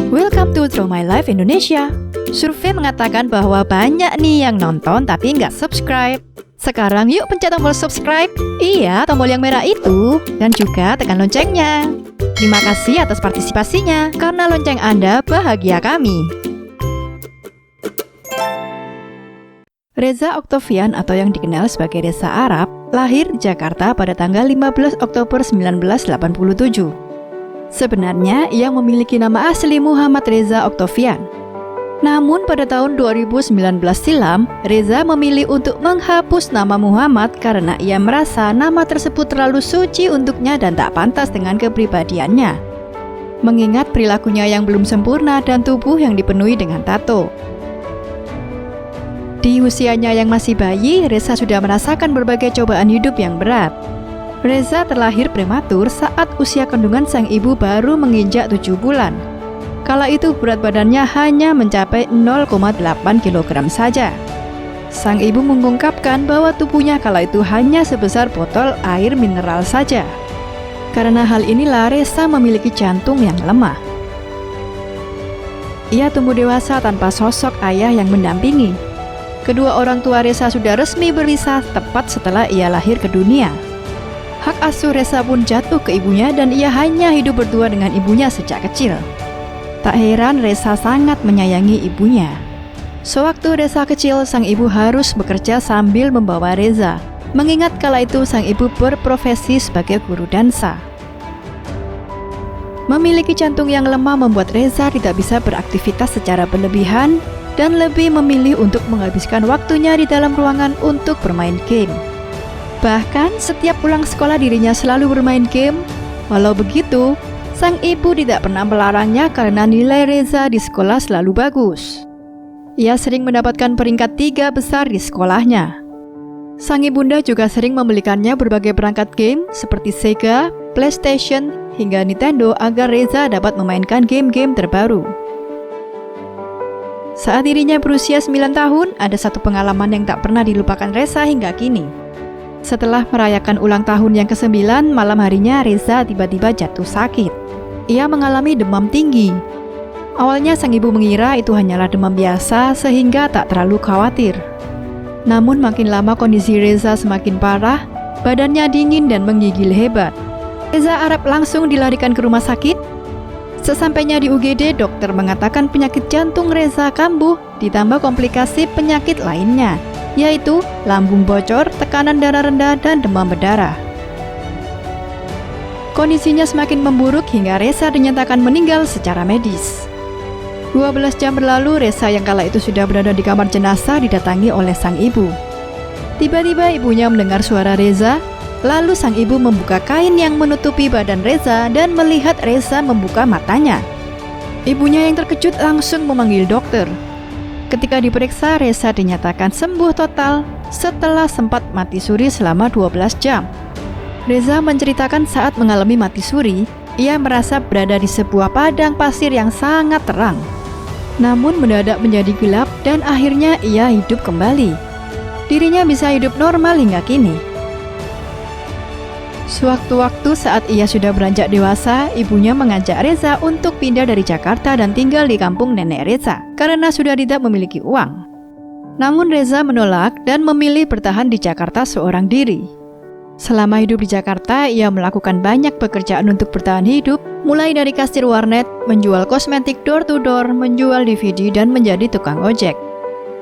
Welcome to Through My Life Indonesia. Survei mengatakan bahwa banyak nih yang nonton tapi nggak subscribe. Sekarang yuk pencet tombol subscribe. Iya, tombol yang merah itu. Dan juga tekan loncengnya. Terima kasih atas partisipasinya. Karena lonceng Anda bahagia kami. Reza Oktavian atau yang dikenal sebagai Reza Arab lahir di Jakarta pada tanggal 15 Oktober 1987. Sebenarnya, ia memiliki nama asli Muhammad Reza Oktavian. Namun pada tahun 2019 silam, Reza memilih untuk menghapus nama Muhammad karena ia merasa nama tersebut terlalu suci untuknya dan tak pantas dengan kepribadiannya. Mengingat perilakunya yang belum sempurna dan tubuh yang dipenuhi dengan tato. Di usianya yang masih bayi, Reza sudah merasakan berbagai cobaan hidup yang berat. Reza terlahir prematur saat usia kandungan sang ibu baru menginjak 7 bulan. Kala itu berat badannya hanya mencapai 0,8 kg saja. Sang ibu mengungkapkan bahwa tubuhnya kala itu hanya sebesar botol air mineral saja. Karena hal inilah Reza memiliki jantung yang lemah. Ia tumbuh dewasa tanpa sosok ayah yang mendampingi. Kedua orang tua Reza sudah resmi berpisah tepat setelah ia lahir ke dunia. Hak asuh Reza pun jatuh ke ibunya dan ia hanya hidup berdua dengan ibunya sejak kecil. Tak heran Reza sangat menyayangi ibunya. Sewaktu Reza kecil, sang ibu harus bekerja sambil membawa Reza. Mengingat kala itu sang ibu berprofesi sebagai guru dansa. Memiliki jantung yang lemah membuat Reza tidak bisa beraktivitas secara berlebihan dan lebih memilih untuk menghabiskan waktunya di dalam ruangan untuk bermain game. Bahkan setiap pulang sekolah dirinya selalu bermain game. Walau begitu, sang ibu tidak pernah melarangnya karena nilai Reza di sekolah selalu bagus. Ia sering mendapatkan peringkat 3 besar di sekolahnya. Sang ibunda juga sering membelikannya berbagai perangkat game seperti Sega, PlayStation, hingga Nintendo agar Reza dapat memainkan game-game terbaru. Saat dirinya berusia 9 tahun, ada satu pengalaman yang tak pernah dilupakan Reza hingga kini. Setelah merayakan ulang tahun yang ke-9, malam harinya Reza tiba-tiba jatuh sakit. Ia mengalami demam tinggi. Awalnya sang ibu mengira itu hanyalah demam biasa sehingga tak terlalu khawatir. Namun makin lama kondisi Reza semakin parah, badannya dingin dan menggigil hebat. Reza Arab langsung dilarikan ke rumah sakit. Sesampainya di UGD, dokter mengatakan penyakit jantung Reza kambuh ditambah komplikasi penyakit lainnya, yaitu lambung bocor, tekanan darah rendah, dan demam berdarah. Kondisinya semakin memburuk hingga Reza dinyatakan meninggal secara medis. 12 jam berlalu, Reza yang kala itu sudah berada di kamar jenazah didatangi oleh sang ibu. Tiba-tiba ibunya mendengar suara Reza, lalu sang ibu membuka kain yang menutupi badan Reza dan melihat Reza membuka matanya. Ibunya yang terkejut langsung memanggil dokter. Ketika diperiksa, Reza dinyatakan sembuh total setelah sempat mati suri selama 12 jam. Reza menceritakan saat mengalami mati suri, ia merasa berada di sebuah padang pasir yang sangat terang. Namun mendadak menjadi gelap dan akhirnya ia hidup kembali. Dirinya bisa hidup normal hingga kini. Sewaktu-waktu saat ia sudah beranjak dewasa, ibunya mengajak Reza untuk pindah dari Jakarta dan tinggal di kampung nenek Reza karena sudah tidak memiliki uang. Namun Reza menolak dan memilih bertahan di Jakarta seorang diri. Selama hidup di Jakarta, ia melakukan banyak pekerjaan untuk bertahan hidup, mulai dari kasir warnet, menjual kosmetik door-to-door, menjual DVD, dan menjadi tukang ojek.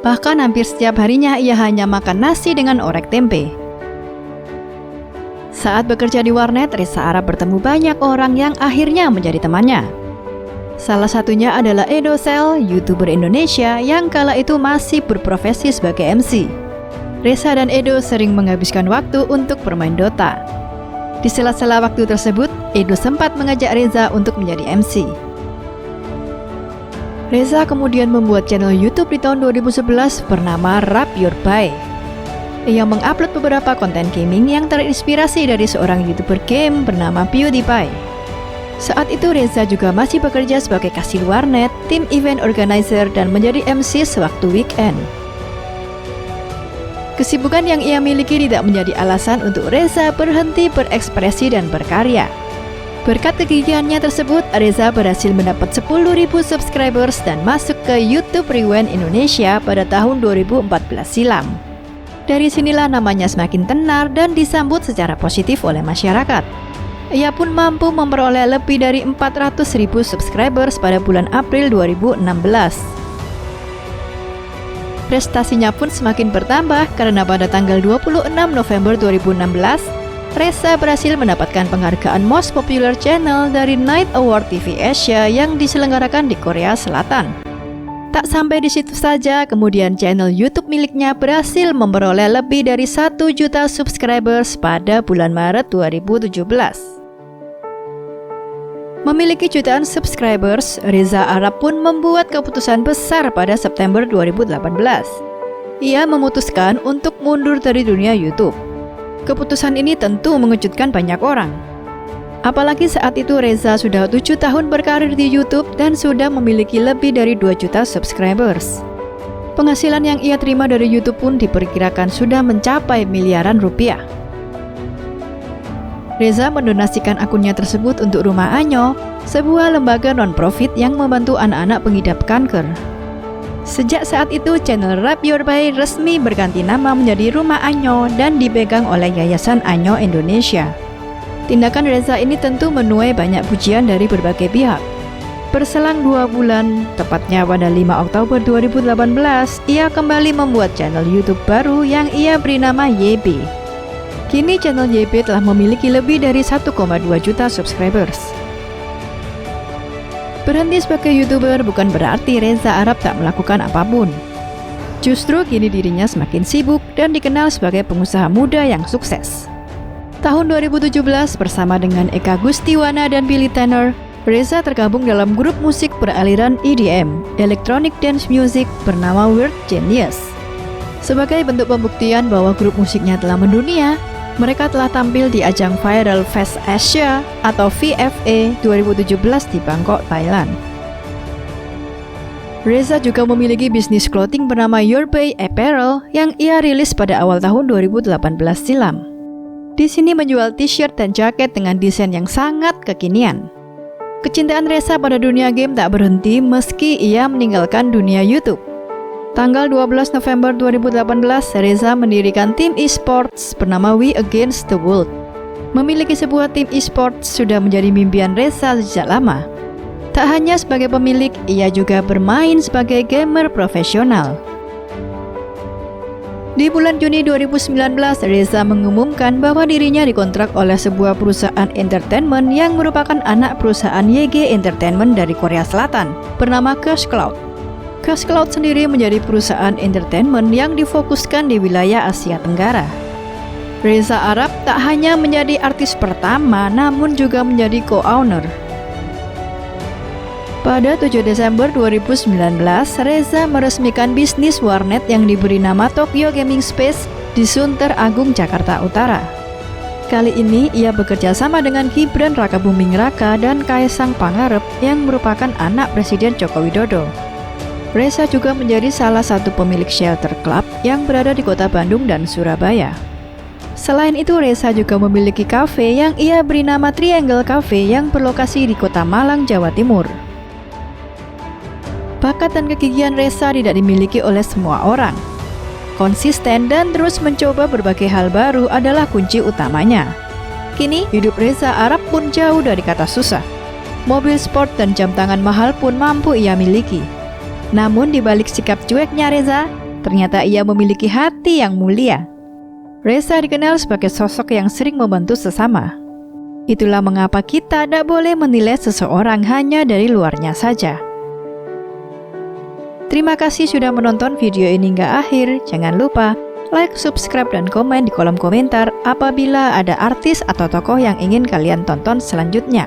Bahkan hampir setiap harinya ia hanya makan nasi dengan orek tempe. Saat bekerja di warnet, Reza Arab bertemu banyak orang yang akhirnya menjadi temannya. Salah satunya adalah Edo Sel, YouTuber Indonesia yang kala itu masih berprofesi sebagai MC. Reza dan Edo sering menghabiskan waktu untuk bermain Dota. Di sela-sela waktu tersebut, Edo sempat mengajak Reza untuk menjadi MC. Reza kemudian membuat channel YouTube di tahun 2011 bernama Rap Your Buy. Ia mengupload beberapa konten gaming yang terinspirasi dari seorang YouTuber game bernama PewDiePie. Saat itu Reza juga masih bekerja sebagai kasir warnet, tim event organizer, dan menjadi MC sewaktu weekend. Kesibukan yang ia miliki tidak menjadi alasan untuk Reza berhenti berekspresi dan berkarya. Berkat kegigihannya tersebut, Reza berhasil mendapat 10.000 subscribers dan masuk ke YouTube Rewind Indonesia pada tahun 2014 silam. Dari sinilah namanya semakin tenar dan disambut secara positif oleh masyarakat. Ia pun mampu memperoleh lebih dari 400.000 subscribers pada bulan April 2016. Prestasinya pun semakin bertambah karena pada tanggal 26 November 2016, Reza berhasil mendapatkan penghargaan Most Popular Channel dari Night Award TV Asia yang diselenggarakan di Korea Selatan. Tak sampai di situ saja, kemudian channel YouTube miliknya berhasil memperoleh lebih dari 1 juta subscribers pada bulan Maret 2017. Memiliki jutaan subscribers, Reza Arab pun membuat keputusan besar pada September 2018. Ia memutuskan untuk mundur dari dunia YouTube. Keputusan ini tentu mengejutkan banyak orang. Apalagi saat itu Reza sudah 7 tahun berkarir di YouTube dan sudah memiliki lebih dari 2 juta subscribers. Penghasilan yang ia terima dari YouTube pun diperkirakan sudah mencapai miliaran rupiah. Reza mendonasikan akunnya tersebut untuk Rumah Anyo, sebuah lembaga non-profit yang membantu anak-anak pengidap kanker. Sejak saat itu, channel Rap Your Bay resmi berganti nama menjadi Rumah Anyo dan dipegang oleh Yayasan Anyo Indonesia. Tindakan Reza ini tentu menuai banyak pujian dari berbagai pihak. Berselang 2 bulan, tepatnya pada 5 Oktober 2018, ia kembali membuat channel YouTube baru yang ia beri nama YB. Kini channel YB telah memiliki lebih dari 1,2 juta subscribers. Berhenti sebagai YouTuber bukan berarti Reza Arab tak melakukan apapun. Justru kini dirinya semakin sibuk dan dikenal sebagai pengusaha muda yang sukses. Tahun 2017 bersama dengan Eka Gustiwana dan Billy Tanner, Reza tergabung dalam grup musik beraliran EDM, Electronic Dance Music bernama Weird Genius. Sebagai bentuk pembuktian bahwa grup musiknya telah mendunia, mereka telah tampil di ajang Viral Fest Asia atau VFA 2017 di Bangkok, Thailand. Reza juga memiliki bisnis clothing bernama Your Bay Apparel yang ia rilis pada awal tahun 2018 silam. Di sini menjual t-shirt dan jaket dengan desain yang sangat kekinian. Kecintaan Reza pada dunia game tak berhenti meski ia meninggalkan dunia YouTube. Tanggal 12 November 2018, Reza mendirikan tim e-sports bernama We Against the World. Memiliki sebuah tim e-sports sudah menjadi mimpian Reza sejak lama. Tak hanya sebagai pemilik, ia juga bermain sebagai gamer profesional. Di bulan Juni 2019, Reza mengumumkan bahwa dirinya dikontrak oleh sebuah perusahaan entertainment yang merupakan anak perusahaan YG Entertainment dari Korea Selatan, bernama Cash Cloud. Cash Cloud sendiri menjadi perusahaan entertainment yang difokuskan di wilayah Asia Tenggara. Reza Arab tak hanya menjadi artis pertama, namun juga menjadi co-owner. Pada 7 Desember 2019, Reza meresmikan bisnis warnet yang diberi nama Tokyo Gaming Space di Sunter Agung, Jakarta Utara. Kali ini ia bekerja sama dengan Gibran Rakabuming Raka dan Kaisang Pangarep yang merupakan anak Presiden Joko Widodo. Reza juga menjadi salah satu pemilik shelter club yang berada di kota Bandung dan Surabaya. Selain itu, Reza juga memiliki kafe yang ia beri nama Triangle Cafe yang berlokasi di kota Malang, Jawa Timur. Bakat dan kegigihan Reza tidak dimiliki oleh semua orang. Konsisten dan terus mencoba berbagai hal baru adalah kunci utamanya. Kini, hidup Reza Arab pun jauh dari kata susah. Mobil sport dan jam tangan mahal pun mampu ia miliki. Namun di balik sikap cueknya Reza, ternyata ia memiliki hati yang mulia. Reza dikenal sebagai sosok yang sering membantu sesama. Itulah mengapa kita tidak boleh menilai seseorang hanya dari luarnya saja. Terima kasih sudah menonton video ini hingga akhir. Jangan lupa like, subscribe, dan komen di kolom komentar apabila ada artis atau tokoh yang ingin kalian tonton selanjutnya.